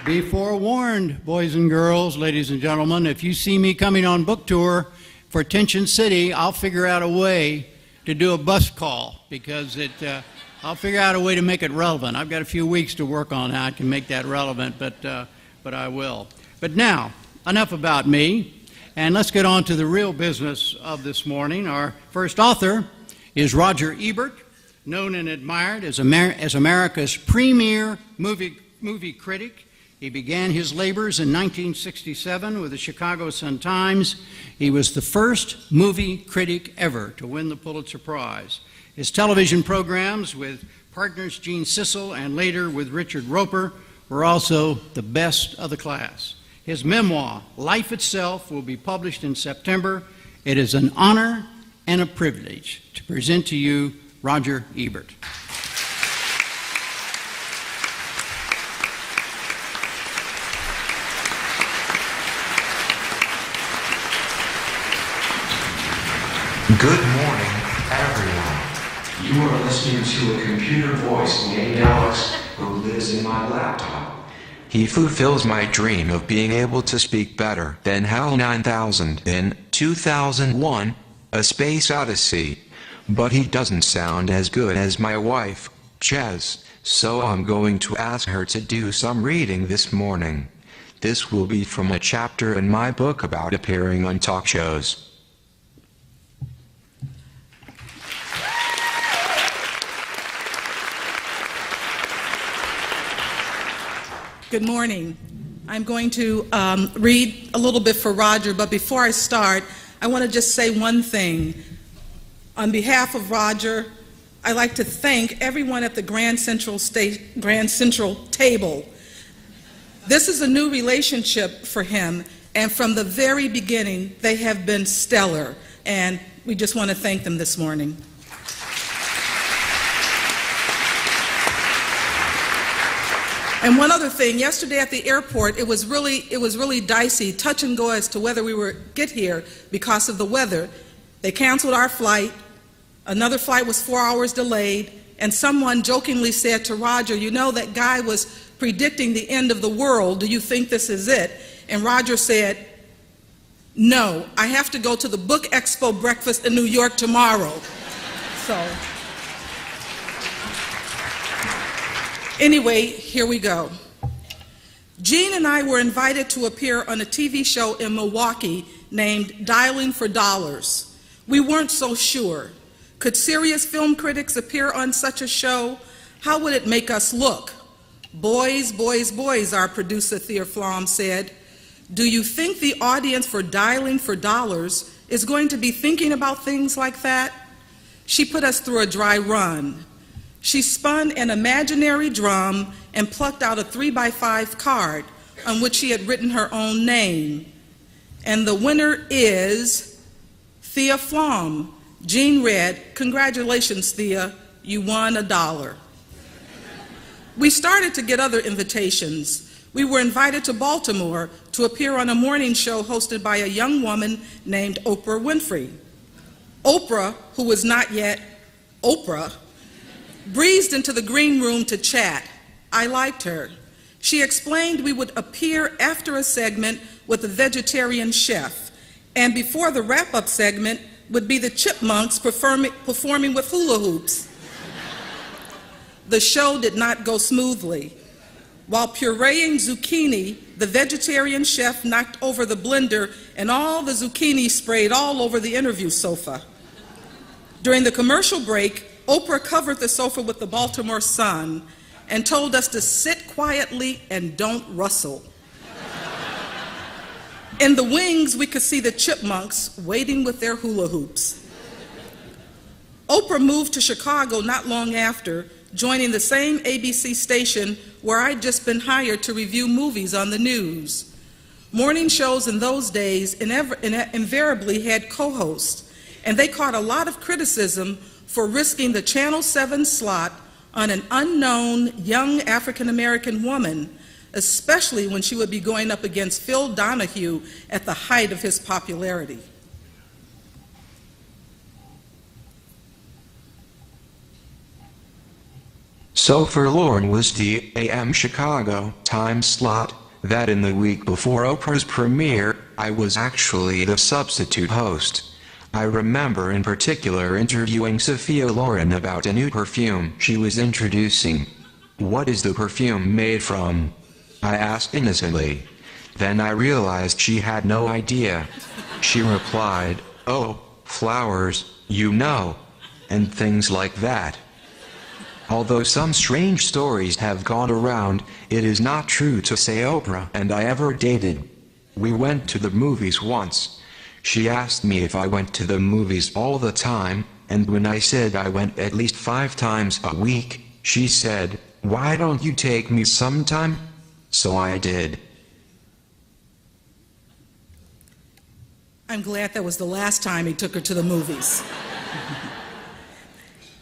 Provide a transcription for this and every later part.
Be forewarned, boys and girls, ladies and gentlemen, if you see me coming on book tour for Tension City, I'll figure out a way to do a bus call because I'll figure out a way to make it relevant. I've got a few weeks to work on how I can make that relevant, but I will. But now, enough about me, and let's get on to the real business of this morning. Our first author is Roger Ebert, known and admired as America's premier movie critic. He began his labors in 1967 with the Chicago Sun-Times. He was the first movie critic ever to win the Pulitzer Prize. His television programs with partners Gene Sissel and later with Richard Roeper were also the best of the class. His memoir, Life Itself, will be published in September. It is an honor and a privilege to present to you Roger Ebert. Good morning, everyone. You are listening to a computer voice named Alex who lives in my laptop. He fulfills my dream of being able to speak better than HAL 9000 in 2001, A Space Odyssey. But he doesn't sound as good as my wife, Chaz, so I'm going to ask her to do some reading this morning. This will be from a chapter in my book about appearing on talk shows. Good morning. I'm going to read a little bit for Roger, but before I start, I want to just say one thing. On behalf of Roger, I'd like to thank everyone at the Grand Central table. This is a new relationship for him, and from the very beginning, they have been stellar, and we just want to thank them this morning. And one other thing, yesterday at the airport, it was really dicey, touch and go as to whether we would get here because of the weather. They canceled our flight. Another flight was 4 hours delayed, and someone jokingly said to Roger, "You know, that guy was predicting the end of the world. Do you think this is it?" And Roger said, "No, I have to go to the Book Expo Breakfast in New York tomorrow." So anyway, here we go. Gene and I were invited to appear on a TV show in Milwaukee named Dialing for Dollars. We weren't so sure. Could serious film critics appear on such a show? How would it make us look? Boys, boys, boys, our producer Thea Flom said. Do you think the audience for Dialing for Dollars is going to be thinking about things like that? She put us through a dry run. She spun an imaginary drum and plucked out a 3x5 card on which she had written her own name. And the winner is Thea Flom. Gene read, "Congratulations, Thea, you won $1." We started to get other invitations. We were invited to Baltimore to appear on a morning show hosted by a young woman named Oprah Winfrey. Oprah, who was not yet Oprah, breezed into the green room to chat. I liked her. She explained we would appear after a segment with a vegetarian chef, and before the wrap-up segment would be the Chipmunks performing with hula hoops. The show did not go smoothly. While pureeing zucchini, the vegetarian chef knocked over the blender and all the zucchini sprayed all over the interview sofa. During the commercial break, Oprah covered the sofa with the Baltimore Sun and told us to sit quietly and don't rustle. In the wings, we could see the Chipmunks waiting with their hula hoops. Oprah moved to Chicago not long after, joining the same ABC station where I'd just been hired to review movies on the news. Morning shows in those days invariably had co-hosts, and they caught a lot of criticism for risking the Channel 7 slot on an unknown young African-American woman, especially when she would be going up against Phil Donahue at the height of his popularity. So forlorn was the AM Chicago time slot, that in the week before Oprah's premiere, I was actually the substitute host. I remember in particular interviewing Sophia Loren about a new perfume she was introducing. "What is the perfume made from?" I asked innocently. Then I realized she had no idea. She replied, "Oh, flowers, you know," and things like that. Although some strange stories have gone around, it is not true to say Oprah and I ever dated. We went to the movies once. She asked me if I went to the movies all the time, and when I said I went at least 5 times a week, she said, "Why don't you take me sometime?" So I did. I'm glad that was the last time he took her to the movies.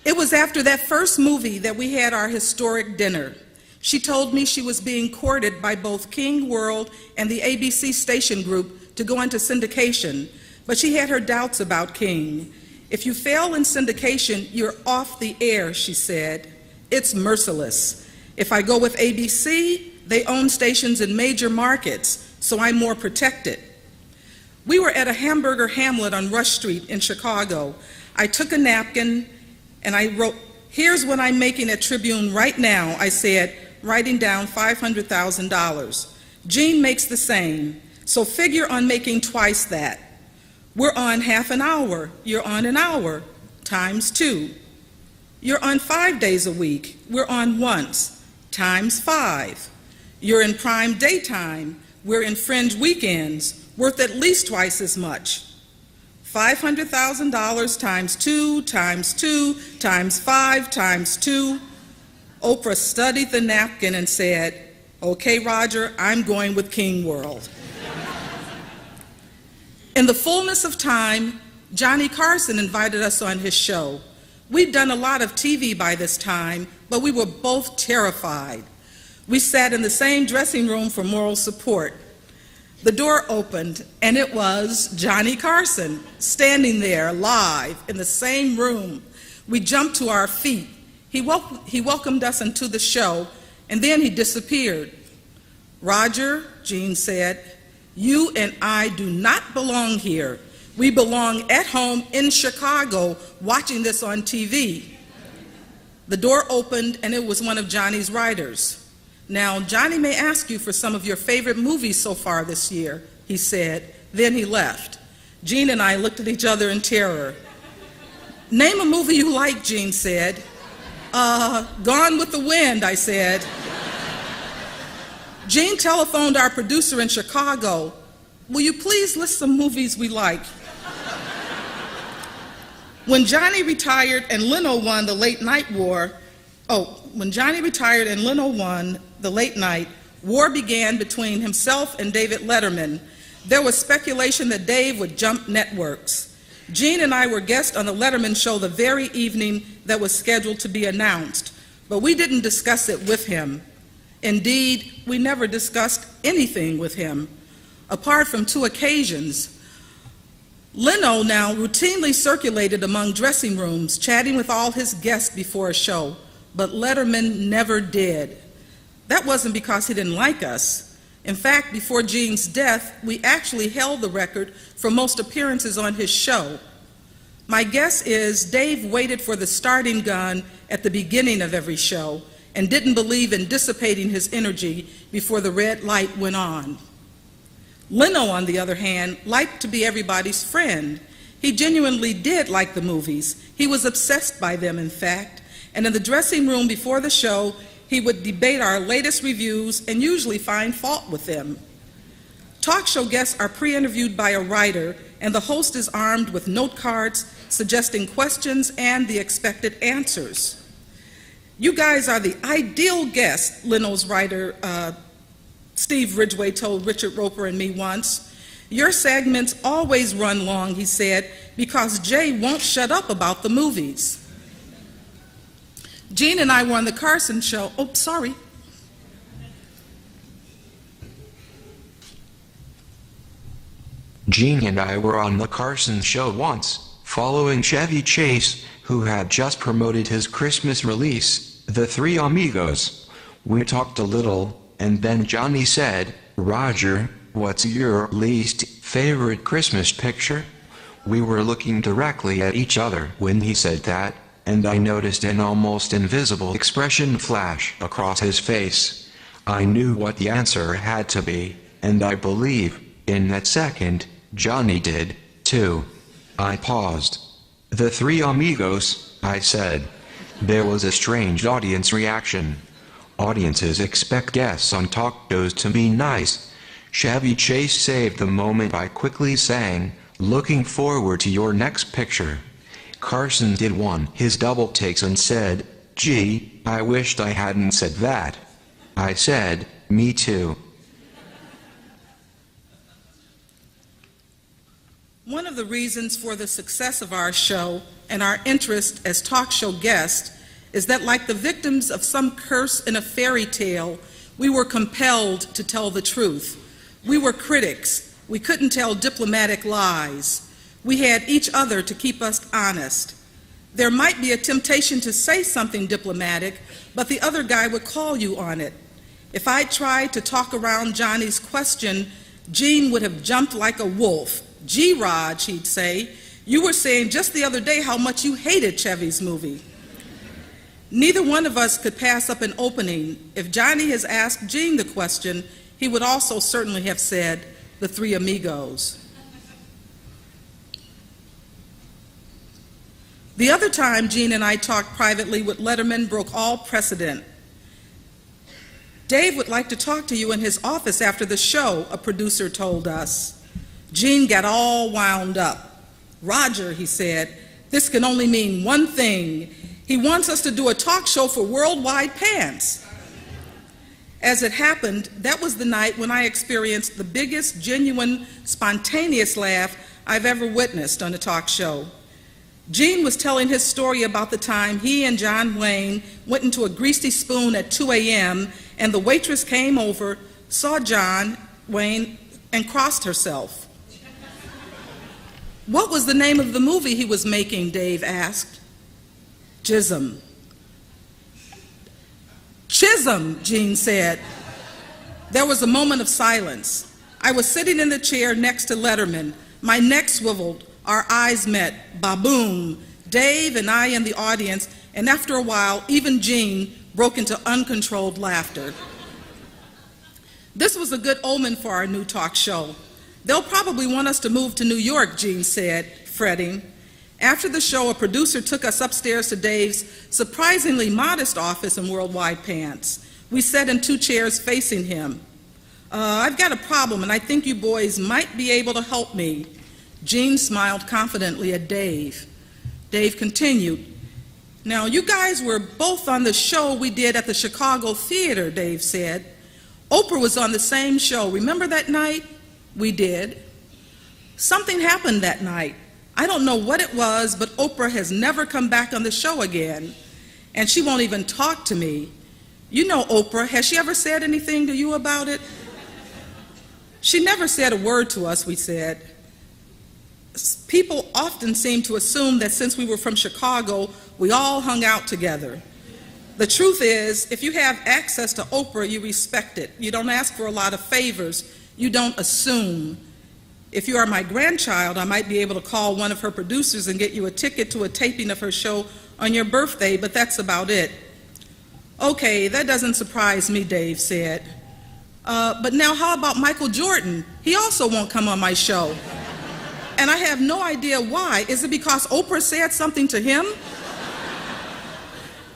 It was after that first movie that we had our historic dinner. She told me she was being courted by both King World and the ABC station group to go into syndication, but she had her doubts about King. "If you fail in syndication, you're off the air," she said. "It's merciless. If I go with ABC, they own stations in major markets, so I'm more protected." We were at a hamburger hamlet on Rush Street in Chicago. I took a napkin and I wrote, "Here's what I'm making at Tribune right now," I said, writing down $500,000. Gene makes the same, so figure on making twice that. We're on half an hour, you're on an hour, times 2. You're on 5 days a week, we're on once, times 5. You're in prime daytime, we're in fringe weekends, worth at least twice as much. $500,000 times 2 times 2 times 5 times 2. Oprah studied the napkin and said, "Okay, Roger, I'm going with King World." In the fullness of time, Johnny Carson invited us on his show. We'd done a lot of TV by this time, but we were both terrified. We sat in the same dressing room for moral support. The door opened, and it was Johnny Carson, standing there live in the same room. We jumped to our feet. He welcomed us into the show, and then he disappeared. "Roger," Gene said, "you and I do not belong here. We belong at home in Chicago watching this on TV." The door opened, and it was one of Johnny's writers. "Now, Johnny may ask you for some of your favorite movies so far this year," he said. Then he left. Gene and I looked at each other in terror. "Name a movie you like," Gene said. Gone with the Wind," I said. Gene telephoned our producer in Chicago. "Will you please list some movies we like?" When Johnny retired and Leno won the late night war, war began between himself and David Letterman. There was speculation that Dave would jump networks. Gene and I were guests on the Letterman show the very evening that was scheduled to be announced, but we didn't discuss it with him. Indeed, we never discussed anything with him, apart from 2 occasions. Leno now routinely circulated among dressing rooms, chatting with all his guests before a show, but Letterman never did. That wasn't because he didn't like us. In fact, before Gene's death, we actually held the record for most appearances on his show. My guess is Dave waited for the starting gun at the beginning of every show and didn't believe in dissipating his energy before the red light went on. Leno, on the other hand, liked to be everybody's friend. He genuinely did like the movies. He was obsessed by them, in fact, and in the dressing room before the show, he would debate our latest reviews and usually find fault with them. Talk show guests are pre-interviewed by a writer, and the host is armed with note cards suggesting questions and the expected answers. "You guys are the ideal guest," Leno's writer Steve Ridgway told Richard Roper and me once. "Your segments always run long," he said, "because Jay won't shut up about the movies." Gene and I were on the Carson show. Gene and I were on the Carson show once, following Chevy Chase, who had just promoted his Christmas release, The three amigos. We talked a little, and then Johnny said, "Roger, what's your least favorite Christmas picture?" We were looking directly at each other when he said that, and I noticed an almost invisible expression flash across his face. I knew what the answer had to be, and I believe, in that second, Johnny did, too. I paused. "The three amigos," I said. There was a strange audience reaction. Audiences expect guests on talk shows to be nice. Chevy Chase saved the moment by quickly saying, "Looking forward to your next picture." Carson did one his double takes and said, "Gee, I wished I hadn't said that." I said, "Me too." One of the reasons for the success of our show and our interest as talk show guests is that, like the victims of some curse in a fairy tale, we were compelled to tell the truth. We were critics. We couldn't tell diplomatic lies. We had each other to keep us honest. There might be a temptation to say something diplomatic, but the other guy would call you on it. If I tried to talk around Johnny's question, Gene would have jumped like a wolf. "Gee, Raj," he'd say, "you were saying just the other day how much you hated Chevy's movie." Neither one of us could pass up an opening. If Johnny has asked Gene the question, he would also certainly have said, "The three amigos." The other time Gene and I talked privately with Letterman broke all precedent. "Dave would like to talk to you in his office after the show," a producer told us. Gene got all wound up. "Roger," he said, "this can only mean one thing. He wants us to do a talk show for Worldwide Pants." As it happened, that was the night when I experienced the biggest, genuine, spontaneous laugh I've ever witnessed on a talk show. Gene was telling his story about the time he and John Wayne went into a Greasy Spoon at 2 a.m. and the waitress came over, saw John Wayne, and crossed herself. "What was the name of the movie he was making?" Dave asked. "Chisholm." "Chisholm," Gene said. There was a moment of silence. I was sitting in the chair next to Letterman. My neck swiveled. Our eyes met. Ba-boom. Dave and I in the audience, and after a while, even Gene broke into uncontrolled laughter. This was a good omen for our new talk show. "They'll probably want us to move to New York," Gene said, fretting. After the show, a producer took us upstairs to Dave's surprisingly modest office in Worldwide Pants. We sat in two chairs facing him. "I've got a problem, and I think you boys might be able to help me." Gene smiled confidently at Dave. Dave continued, "Now, you guys were both on the show we did at the Chicago Theater," Dave said. "Oprah was on the same show. Remember that night?" We did. "Something happened that night. I don't know what it was, but Oprah has never come back on the show again, and she won't even talk to me. You know Oprah. Has she ever said anything to you about it?" "She never said a word to us," we said. "People often seem to assume that since we were from Chicago, we all hung out together. The truth is, if you have access to Oprah, you respect it. You don't ask for a lot of favors. You don't assume. If you are my grandchild, I might be able to call one of her producers and get you a ticket to a taping of her show on your birthday, but that's about it." "Okay, that doesn't surprise me," Dave said. But now how about Michael Jordan? He also won't come on my show. And I have no idea why. Is it because Oprah said something to him?"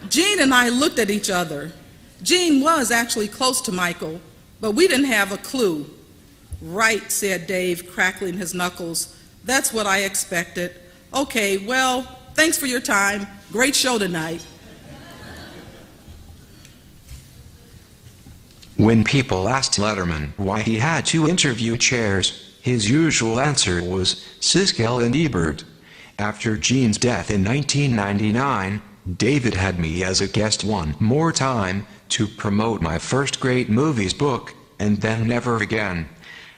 Gene and I looked at each other. Gene was actually close to Michael, but we didn't have a clue. "Right," said Dave, crackling his knuckles. "That's what I expected. Okay, well, thanks for your time. Great show tonight." When people asked Letterman why he had two interview chairs, his usual answer was Siskel and Ebert. After Gene's death in 1999, David had me as a guest one more time to promote my first Great Movies book, and then never again.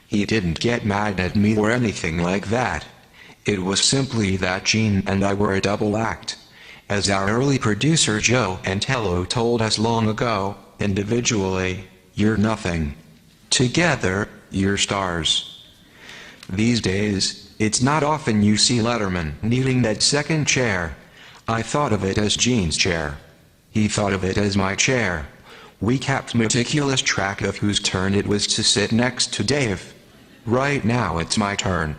He didn't get mad at me or anything like that. It was simply that Gene and I were a double act. As our early producer Joe Antello told us long ago, individually, you're nothing. Together, you're stars. These days, it's not often you see Letterman needing that second chair. I thought of it as Gene's chair. He thought of it as my chair. We kept meticulous track of whose turn it was to sit next to Dave. Right now it's my turn.